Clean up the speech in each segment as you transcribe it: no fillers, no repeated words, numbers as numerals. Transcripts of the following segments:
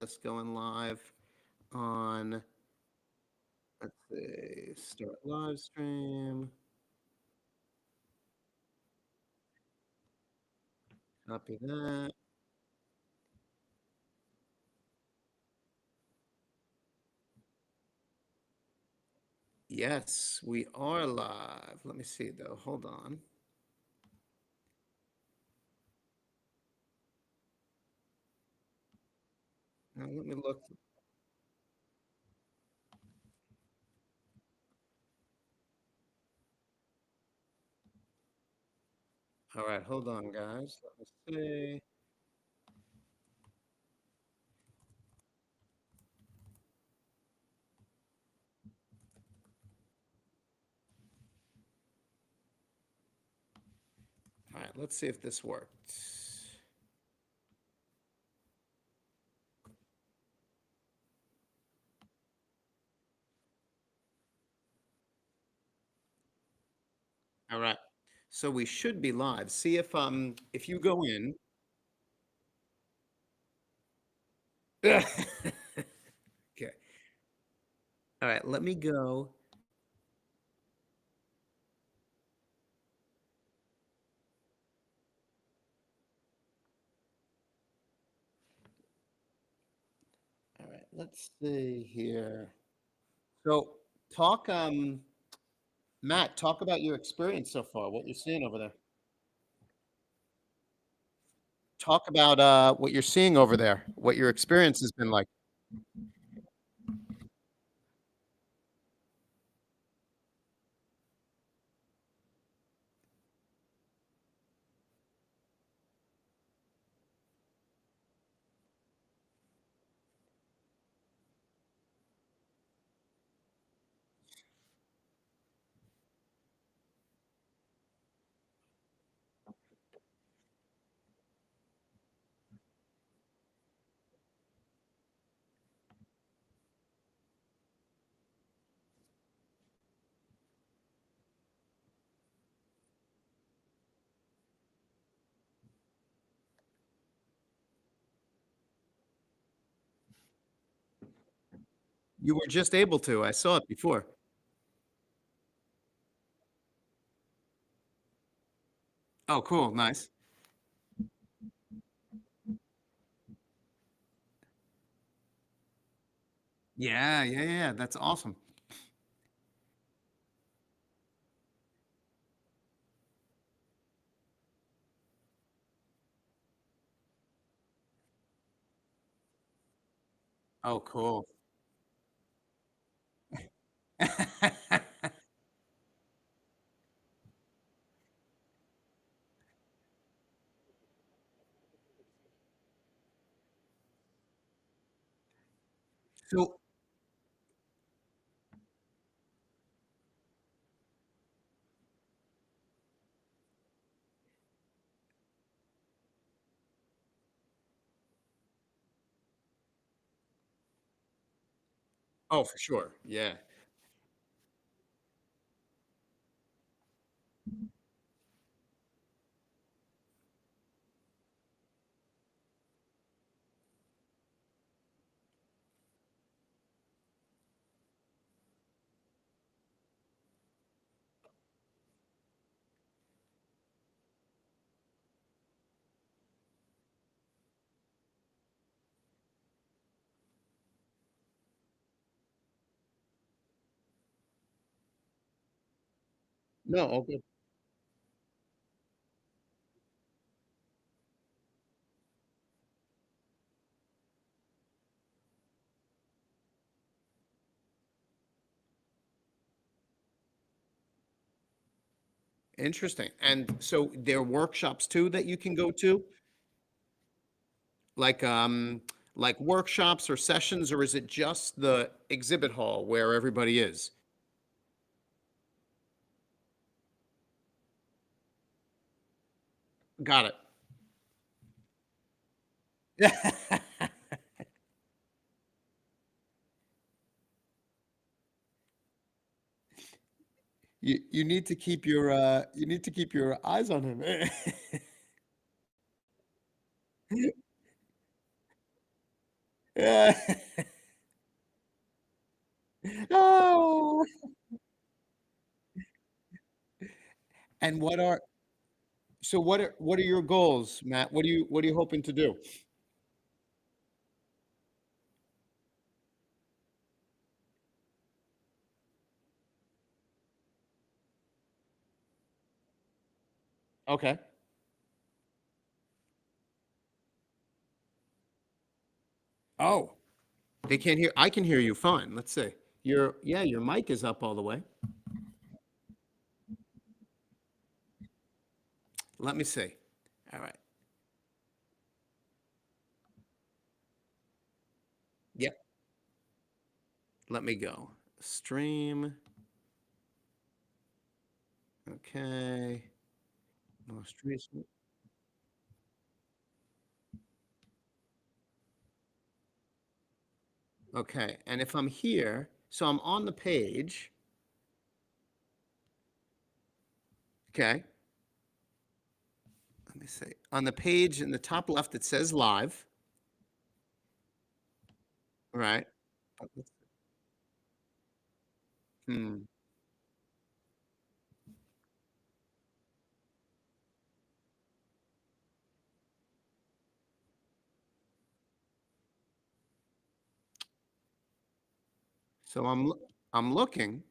Us going live on, let's see, start live stream, copy that. Yes, we are live. Let me see though. Hold on. Now let me look. All right, hold on, guys. Let me see. All right, let's see if this worked. All right. So we should be live. See if you go in. Okay. All right, let me go. All right, let's see here. So talk Matt, talk about your experience so far, what you're seeing over there. Talk about what you're seeing over there, what your experience has been like. You were just able to. I saw it before. Oh, cool. Nice. Yeah, yeah, yeah. That's awesome. Oh, cool. So, oh, for sure. Yeah. No, okay. Interesting. And so there are workshops too that you can go to, like like workshops or sessions, or is it just the exhibit hall where everybody is? Got it. You need to keep your you need to keep your eyes on him. Yeah. Oh. And what are your goals, Matt? What are you hoping to do? Okay. Oh, they can't hear. I can hear you fine. Let's see. Your mic is up all the way. Let me see. All right. Yep. Let me go. Stream. Okay. Most recent. Okay. And if I'm here, so I'm on the page. Okay. Let me see. On the page in the top left, it says live. Right. Hmm. So I'm looking.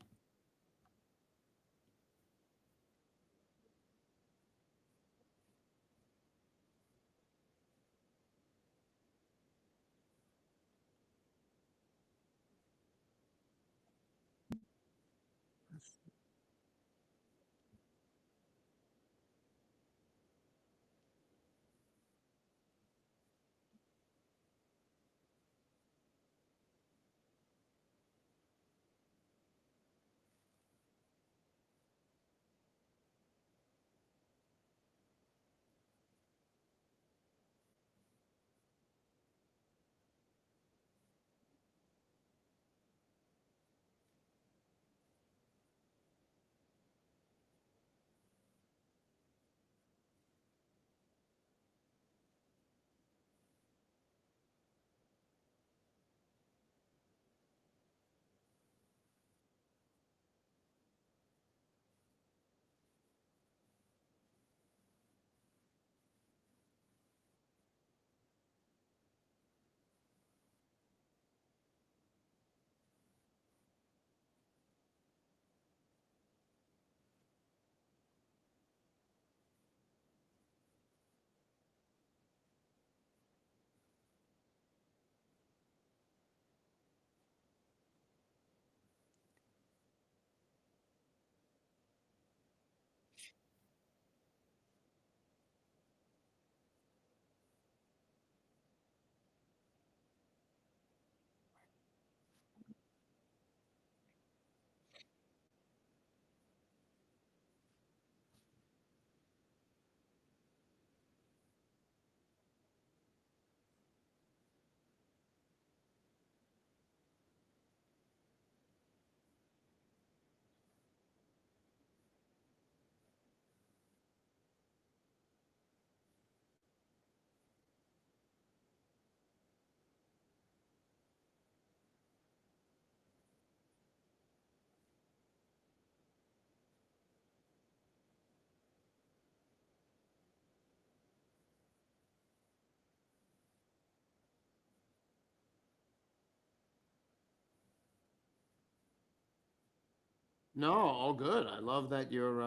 No, all good. I love that you're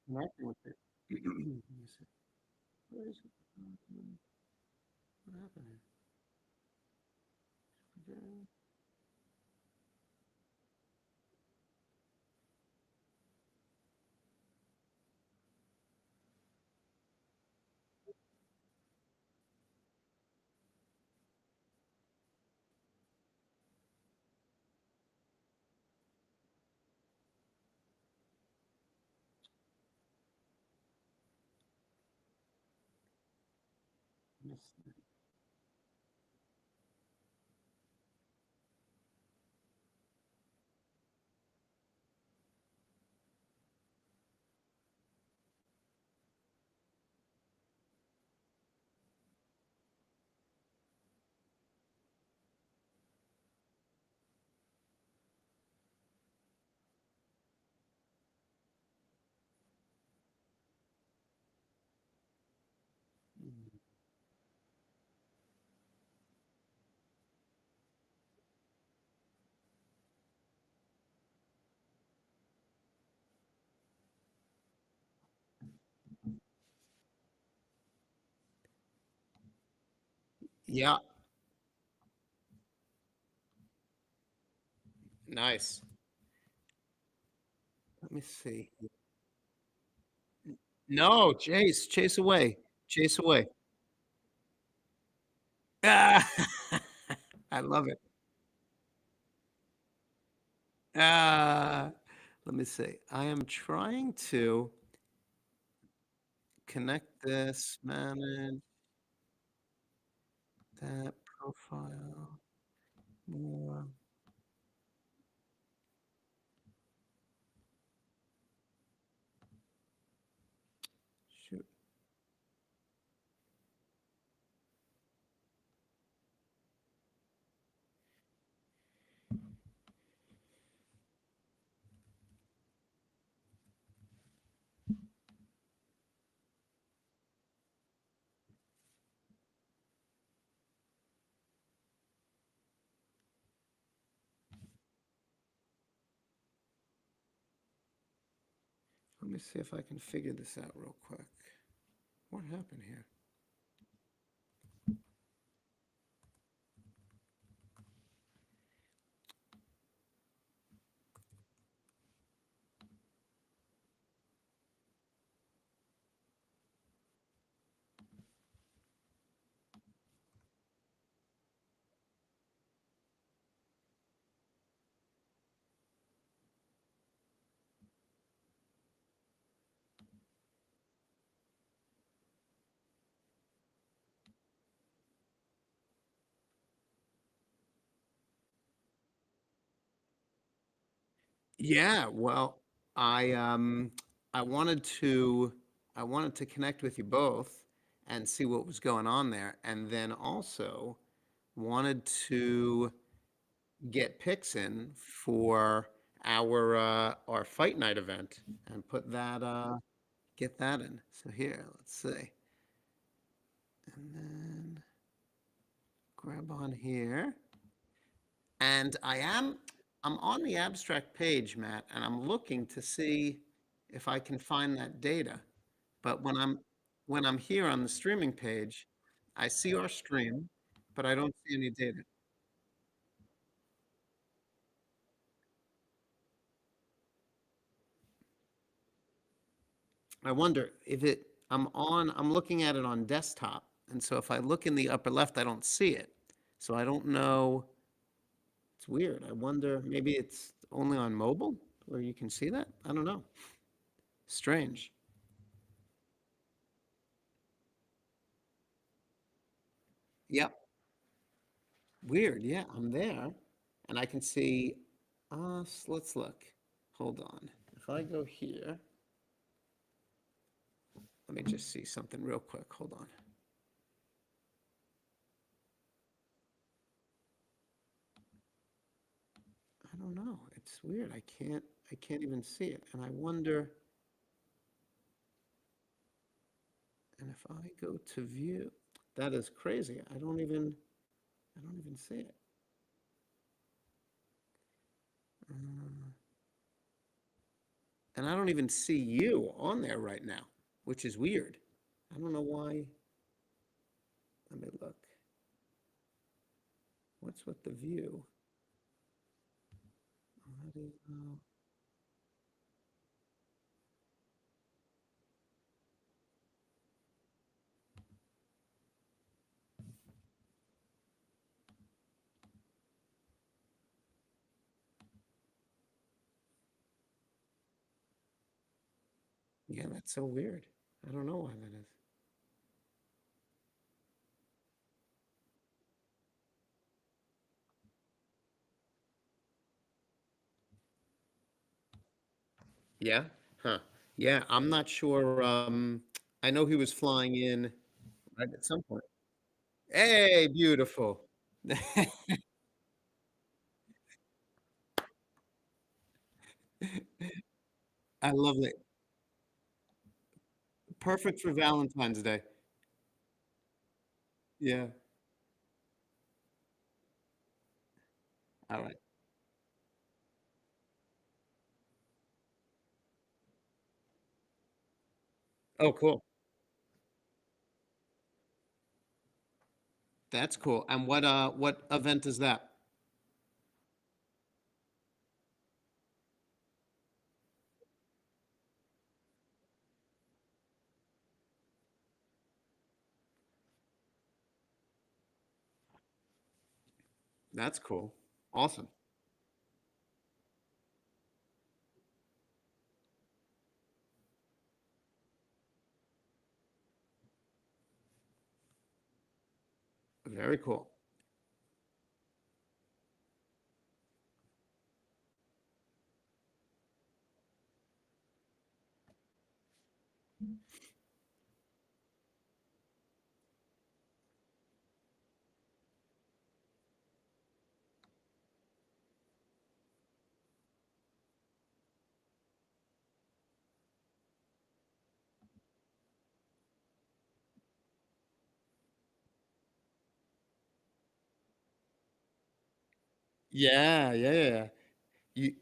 connecting with it. Let me see. Where is it? What happened here? Yeah, nice. Let me see. No, chase, chase away, chase away. Ah, I love it. Ah, let me see. I am trying to connect this, manage that profile more. Shoot. Let me see if I can figure this out real quick. What happened here? Yeah, well, I um I wanted to I wanted to connect with you both and see what was going on there, and then also wanted to get picks in for our fight night event and put that get that in. So here, let's see. And then grab on here. And I'm on the abstract page, Matt, and I'm looking to see if I can find that data. But when I'm here on the streaming page, I see our stream, but I don't see any data. I wonder if I'm looking at it on desktop. And so if I look in the upper left, I don't see it. So I don't know. It's weird. I wonder, maybe it's only on mobile where you can see that? I don't know. Strange. Yep. Weird. Yeah, I'm there and I can see, let's look. Hold on. If I go here, let me just see something real quick. Hold on. I don't know. It's weird. I can't even see it. And I wonder, and if I go to view, that is crazy. I don't even see it. Uh, and I don't even see you on there right now, which is weird. I don't know why. Let me look. What's with the view? How do you know? Yeah, that's so weird. I don't know why that is. Yeah? Huh. Yeah, I'm not sure. I know he was flying in right at some point. Hey, beautiful. I love it. Perfect for Valentine's Day. Yeah. All right. Oh, cool. That's cool. And what event is that? That's cool. Awesome. Very cool. Yeah, yeah, yeah, yeah. You,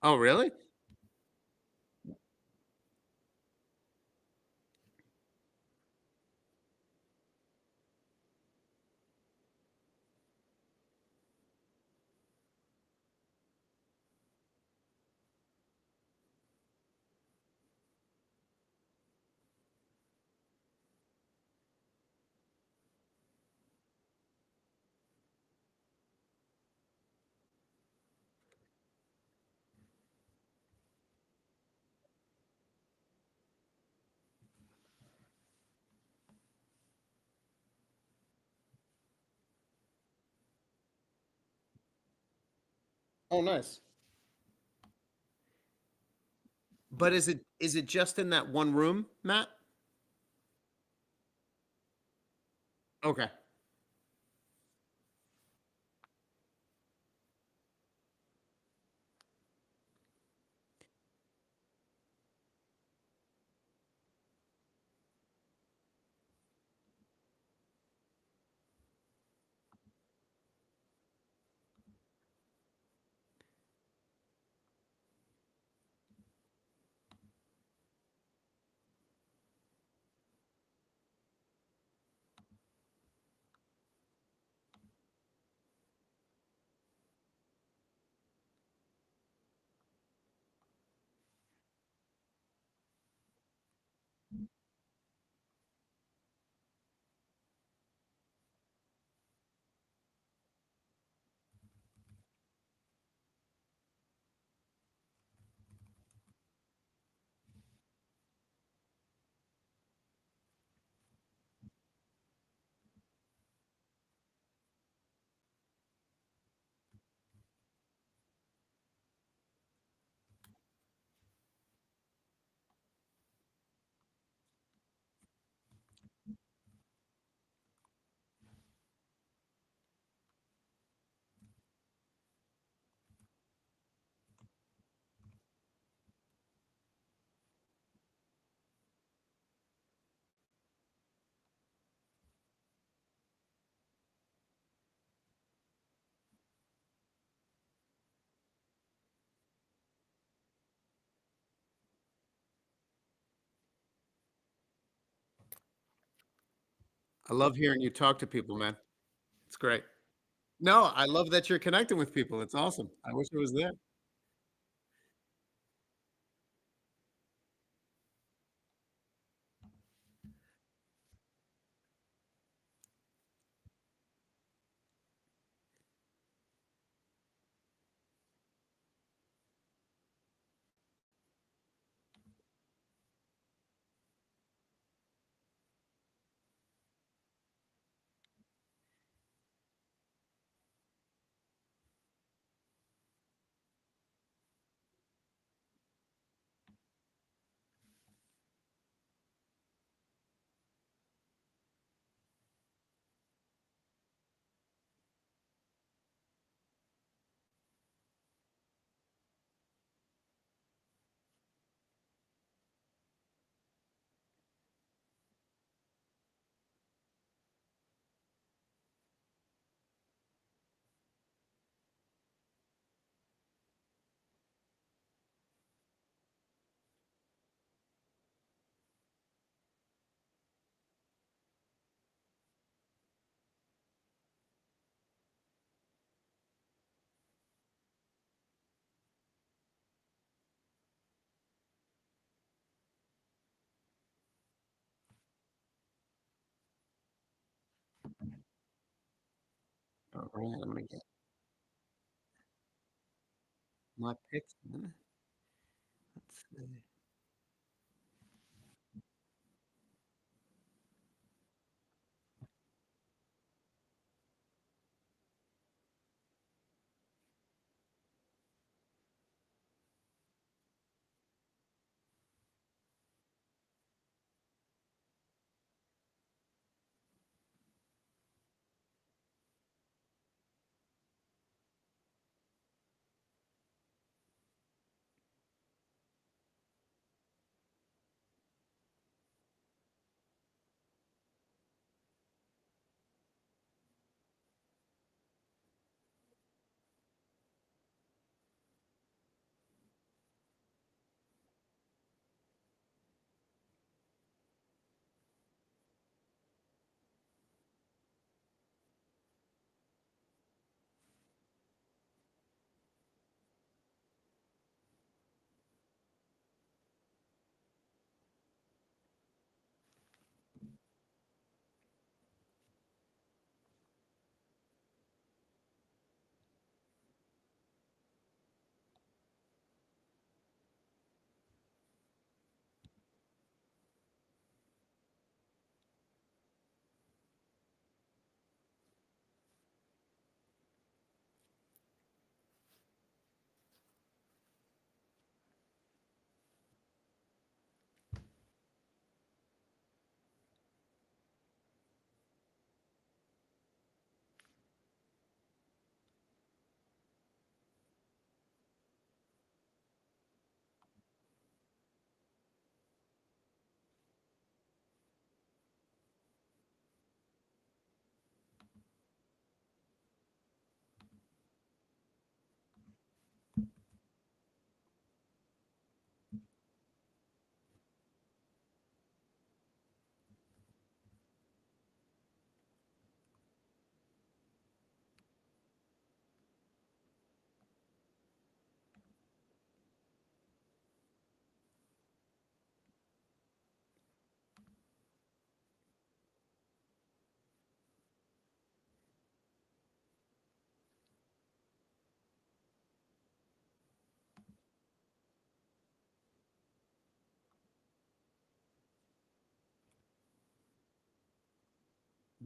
oh, really? Oh, nice. But is it just in that one room, Matt? Okay. I love hearing you talk to people, man. It's great. No, I love that you're connecting with people. It's awesome. I wish it was there. All right, I'm gonna get my picks in. Let's see.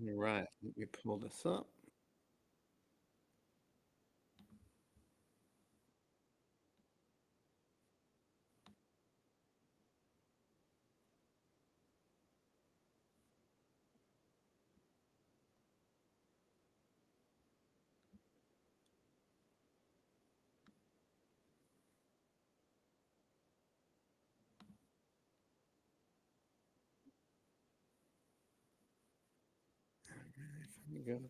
All right, let me pull this up. We got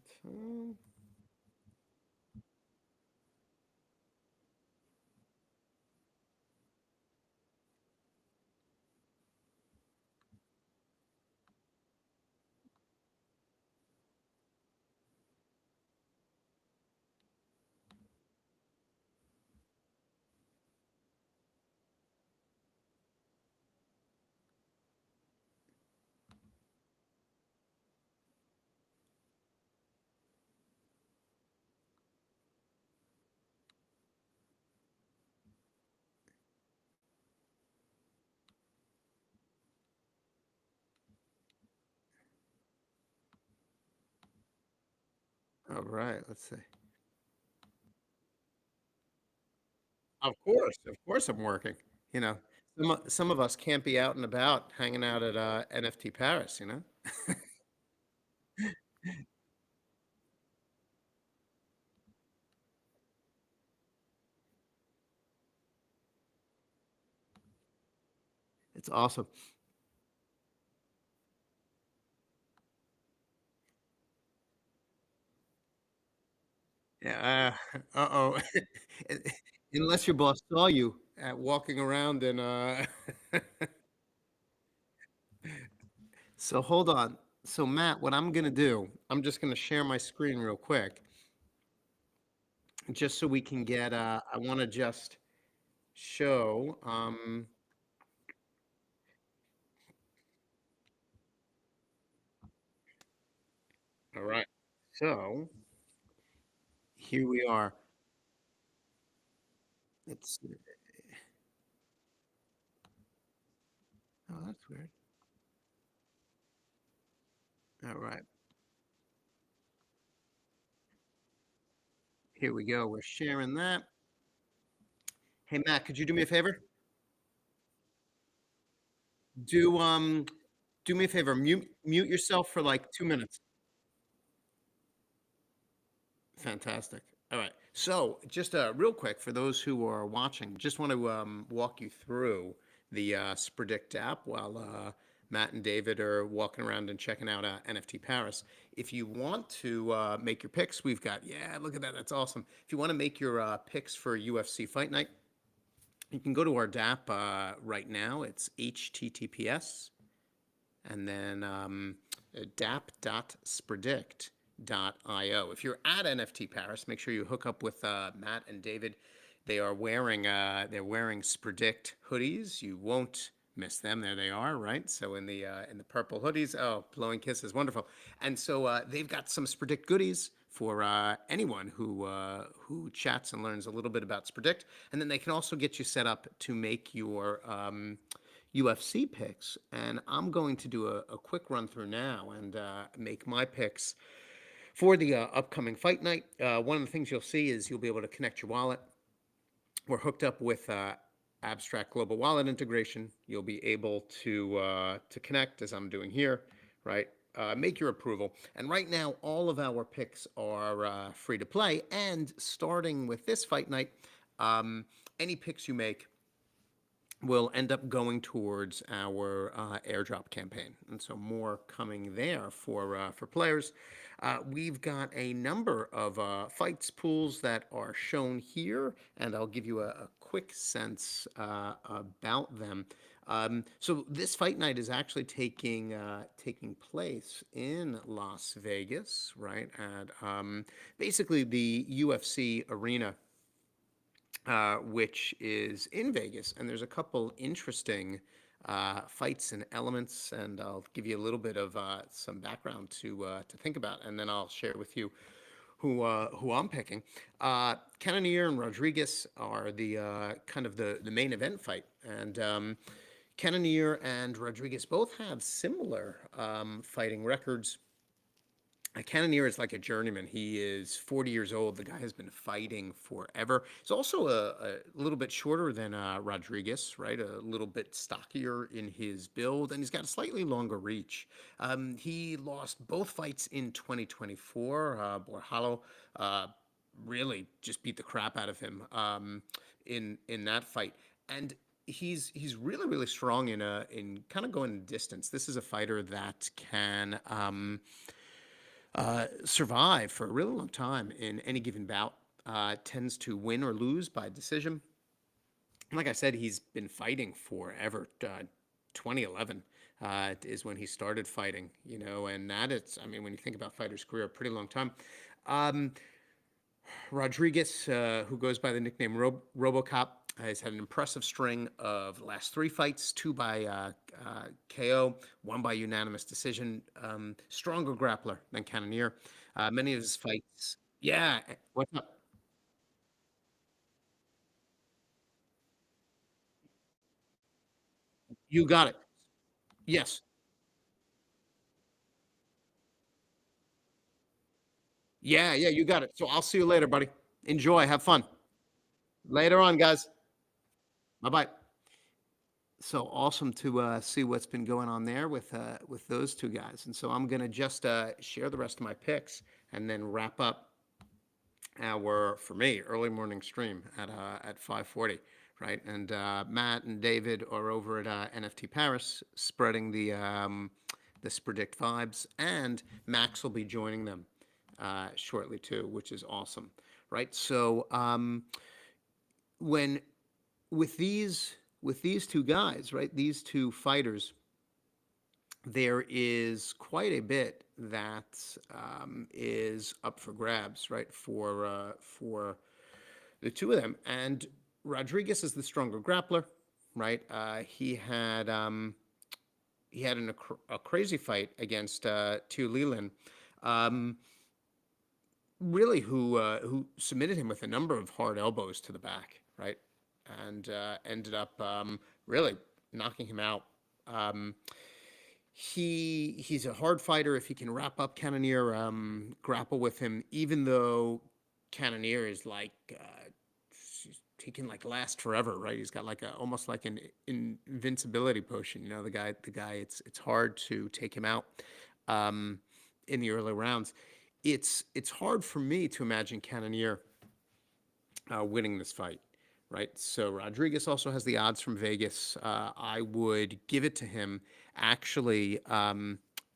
all right. Let's see. Of course, I'm working. You know, some of us can't be out and about hanging out at NFT Paris. You know, it's awesome. Yeah. Uh-oh. Unless your boss saw you at walking around and so hold on. So Matt, what I'm gonna do, I'm just gonna share my screen real quick, just so we can get I wanna just show all right. So here we are. It's oh, that's weird. All right, here we go. We're sharing that. Hey, Matt, could you do me a favor? Do do me a favor. Mute yourself for like 2 minutes. Fantastic. All right. So, just real quick for those who are watching, just want to walk you through the Spredict app while Matt and David are walking around and checking out NFT Paris. If you want to make your picks, we've got, yeah, look at that. That's awesome. If you want to make your picks for UFC Fight Night, you can go to our DApp right now. It's HTTPS and then dap.spredict.io. If you're at NFT Paris, make sure you hook up with Matt and David. They're wearing Spredict hoodies. You won't miss them. There they are, right? So in the purple hoodies, oh, blowing kisses, wonderful. And so they've got some Spredict goodies for anyone who chats and learns a little bit about Spredict, and then they can also get you set up to make your UFC picks. And I'm going to do a quick run through now and make my picks for the upcoming fight night. One of the things you'll see is you'll be able to connect your wallet. We're hooked up with Abstract Global Wallet integration. You'll be able to connect as I'm doing here, right? Make your approval. And right now, all of our picks are free to play. And starting with this fight night, any picks you make will end up going towards our airdrop campaign, and so more coming there for players. We've got a number of fights pools that are shown here, and I'll give you a quick sense about them. So this fight night is actually taking place in Las Vegas, right at basically the UFC arena, which is in Vegas, and there's a couple interesting fights and elements, and I'll give you a little bit of some background to think about, and then I'll share with you who I'm picking. Cannonier and Rodriguez are the kind of the main event fight, and Cannonier and Rodriguez both have similar fighting records. A Cannoneer is like a journeyman. He is 40 years old. The guy has been fighting forever. He's also a little bit shorter than Rodriguez, right? A little bit stockier in his build, and he's got a slightly longer reach. He lost both fights in 2024. Borjalo really just beat the crap out of him in that fight, and he's really strong in kind of going distance. This is a fighter that can survive for a really long time in any given bout. Tends to win or lose by decision. And like I said, he's been fighting forever. 2011 is when he started fighting, and that it's, I mean, when you think about fighters' career, a pretty long time. Um, Rodriguez, who goes by the nickname Robocop, has had an impressive string of the last three fights, two by KO, one by unanimous decision. Stronger grappler than Cannonier. Many of his fights, yeah. What's up? You got it. Yes. Yeah, you got it. So I'll see you later, buddy. Enjoy. Have fun. Later on, guys. Bye bye. So awesome to see what's been going on there with those two guys. And so I'm gonna just share the rest of my picks and then wrap up our, for me, early morning stream at 5:40, right? And Matt and David are over at NFT Paris spreading the Spredict vibes, and Max will be joining them shortly too, which is awesome, right? So when with these two guys, right? These two fighters, there is quite a bit that is up for grabs, right? For the two of them, and Rodriguez is the stronger grappler, right? He had a, a crazy fight against Tu Leland. Um, really who submitted him with a number of hard elbows to the back, right, and ended up really knocking him out. Um, he's a hard fighter if he can wrap up Cannonier, grapple with him, even though Cannonier is like he can like last forever, right? He's got like a almost like an invincibility potion. You know, the guy. It's hard to take him out um, in the early rounds. It's hard for me to imagine Cannonier winning this fight, right? So Rodriguez also has the odds from Vegas. I would give it to him actually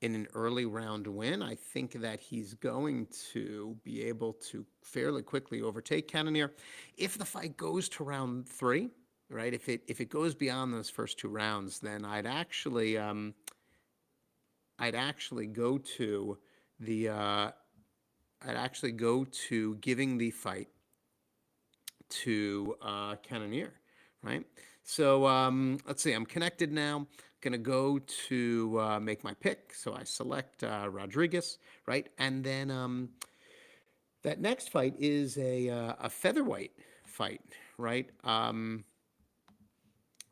in an early round win. I think that he's going to be able to fairly quickly overtake Cannonier. If the fight goes to round three, right? If it goes beyond those first two rounds, then I'd actually go to the I'd actually go to giving the fight to Cannoneer, right? So let's see. I'm connected now. Gonna go to make my pick. So I select Rodriguez, right? And then that next fight is a featherweight fight, right?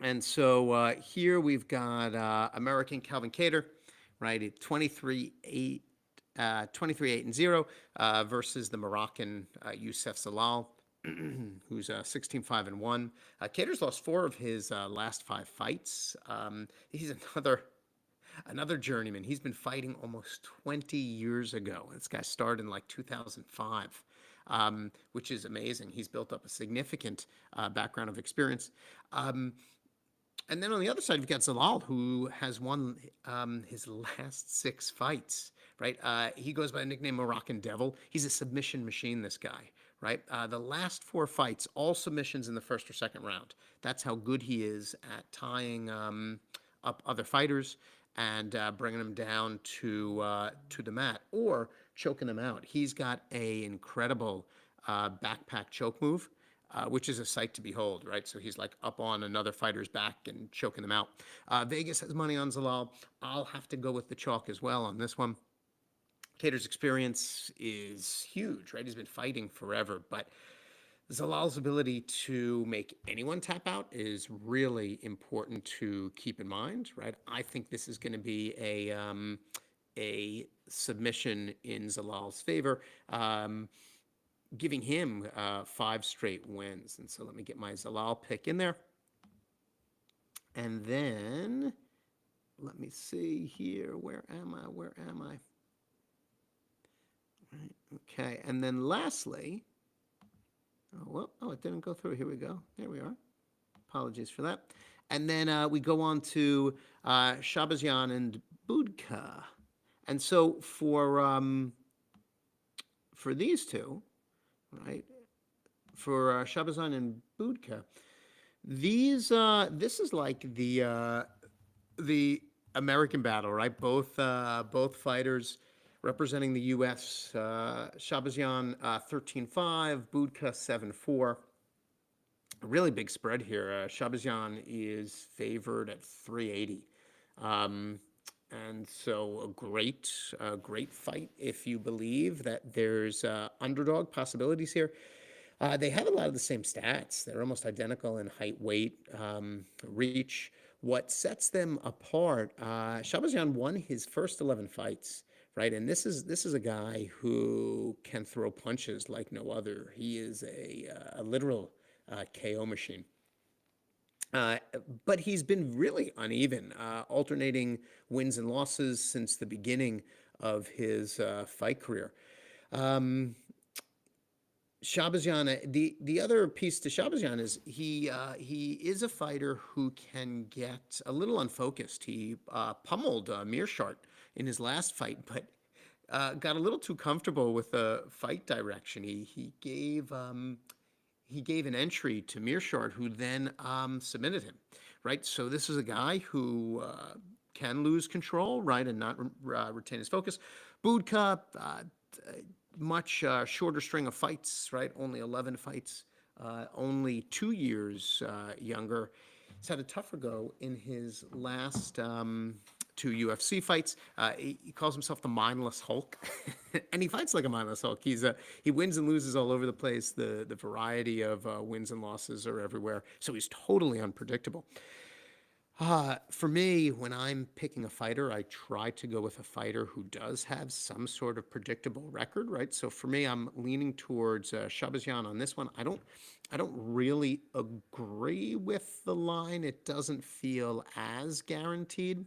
And so here we've got American Calvin Cater, right? At 23-8 and 0 versus the Moroccan Youssef Zalal, who's 16-5-1. Cater's lost four of his last five fights. He's another journeyman. He's been fighting almost 20 years ago. This guy started in like 2005, which is amazing. He's built up a significant background of experience. And then on the other side, you've got Zalal, who has won his last six fights, right? He goes by the nickname Moroccan Devil. He's a submission machine, this guy, right? The last four fights, all submissions in the first or second round. That's how good he is at tying up other fighters and bringing them down to the mat or choking them out. He's got a incredible backpack choke move, which is a sight to behold, right? So he's like up on another fighter's back and choking them out. Vegas has money on Zalal. I'll have to go with the chalk as well on this one. Cater's experience is huge, right? He's been fighting forever, but Zalal's ability to make anyone tap out is really important to keep in mind, right? I think this is going to be a submission in Zalal's favor. Giving him five straight wins. And so let me get my Zalal pick in there. And then let me see here. Where am I? Right, okay. And then lastly, it didn't go through. Here we go. There we are. Apologies for that. And then we go on to Shabazyan and Budka. And so for these two, right, for Shabazyan and Budka, this is like the American battle, right? Both fighters representing the U.S. Shabazyan 13-5, Budka 7-4. A really big spread here. Shabazyan is favored at 380. And so a great fight if you believe that there's underdog possibilities here. They have a lot of the same stats. They're almost identical in height, weight, reach. What sets them apart, Shabazyan won his first 11 fights, right? And this is a guy who can throw punches like no other. He is a literal KO machine. But he's been really uneven, alternating wins and losses since the beginning of his fight career. Shabazyan, the other piece to Shabazyan is he is a fighter who can get a little unfocused. He pummeled Mearshart in his last fight, but got a little too comfortable with the fight direction. He gave an entry to Mearshart, who then submitted him, right? So this is a guy who can lose control, right, and not retain his focus. Budka, much shorter string of fights, right? Only 11 fights, only 2 years younger. He's had a tougher go in his last two UFC fights. He calls himself the mindless Hulk, and he fights like a mindless Hulk. He wins and loses all over the place. The variety of wins and losses are everywhere. So he's totally unpredictable. For me, when I'm picking a fighter, I try to go with a fighter who does have some sort of predictable record, right? So for me, I'm leaning towards Shabazyan on this one. I don't really agree with the line. It doesn't feel as guaranteed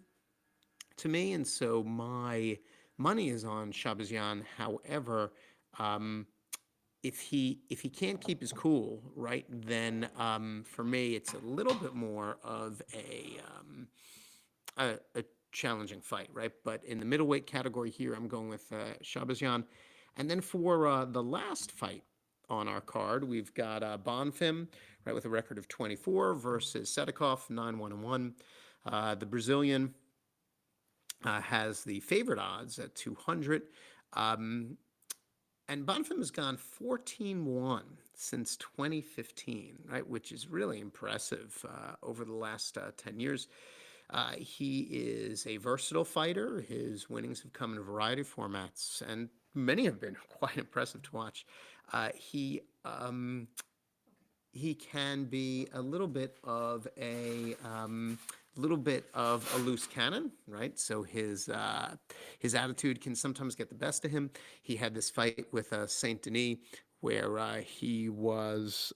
to me, and so my money is on Shabazyan. However, um, if he can't keep his cool, right, then for me it's a little bit more of a challenging fight, right? But in the middleweight category here, I'm going with Shabazyan. And then for the last fight on our card, we've got Bonfim, right, with a record of 24 versus Sedikov, 9-1-1. The Brazilian has the favorite odds at 200. Um, and Bonfim has gone 14-1 since 2015, right, which is really impressive over the last 10 years. He is a versatile fighter. His winnings have come in a variety of formats, and many have been quite impressive to watch. He can be a little bit of a loose cannon, right? So his attitude can sometimes get the best of him. He had this fight with Saint Denis where he was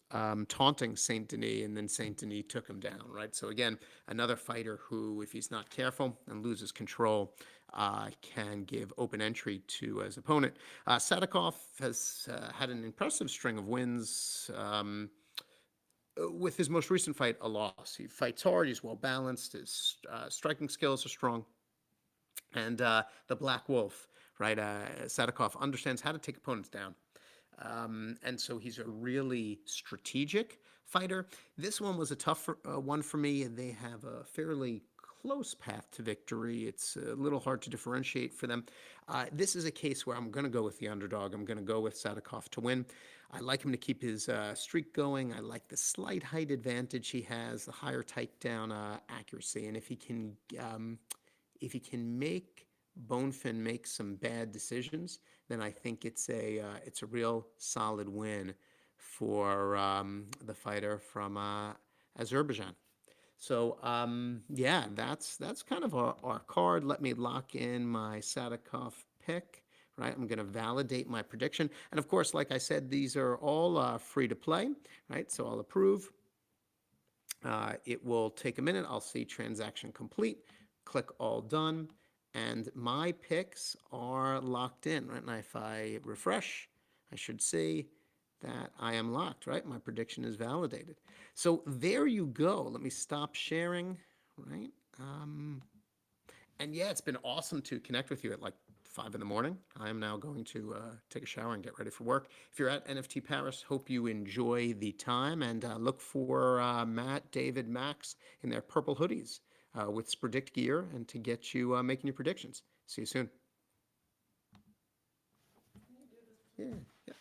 taunting Saint Denis, and then Saint Denis took him down, right? So again, another fighter who, if he's not careful and loses control, can give open entry to his opponent. Sadikov has had an impressive string of wins. With his most recent fight, a loss. He fights hard, he's well balanced, his striking skills are strong. And the Black Wolf, right? Sadikov understands how to take opponents down. And so he's a really strategic fighter. This one was a tough one for me. They have a fairly close path to victory. It's a little hard to differentiate for them. This is a case where I'm going to go with the underdog. I'm going to go with Sadikov to win. I like him to keep his streak going. I like the slight height advantage he has, the higher takedown accuracy, and if he can make Bonefin make some bad decisions, then I think it's a real solid win for the fighter from Azerbaijan. So yeah, that's kind of our card. Let me lock in my Sadikov pick. Right, I'm going to validate my prediction, and of course, like I said, these are all free to play. Right, so I'll approve. It will take a minute. I'll see transaction complete. Click all done, and my picks are locked in. Right, and if I refresh, I should see that I am locked, right? My prediction is validated. So there you go. Let me stop sharing, right? And yeah, it's been awesome to connect with you at like 5 in the morning. I am now going to take a shower and get ready for work. If you're at NFT Paris, hope you enjoy the time, and look for Matt, David, Max in their purple hoodies with Spredict gear, and to get you making your predictions. See you soon. Yeah. Yeah.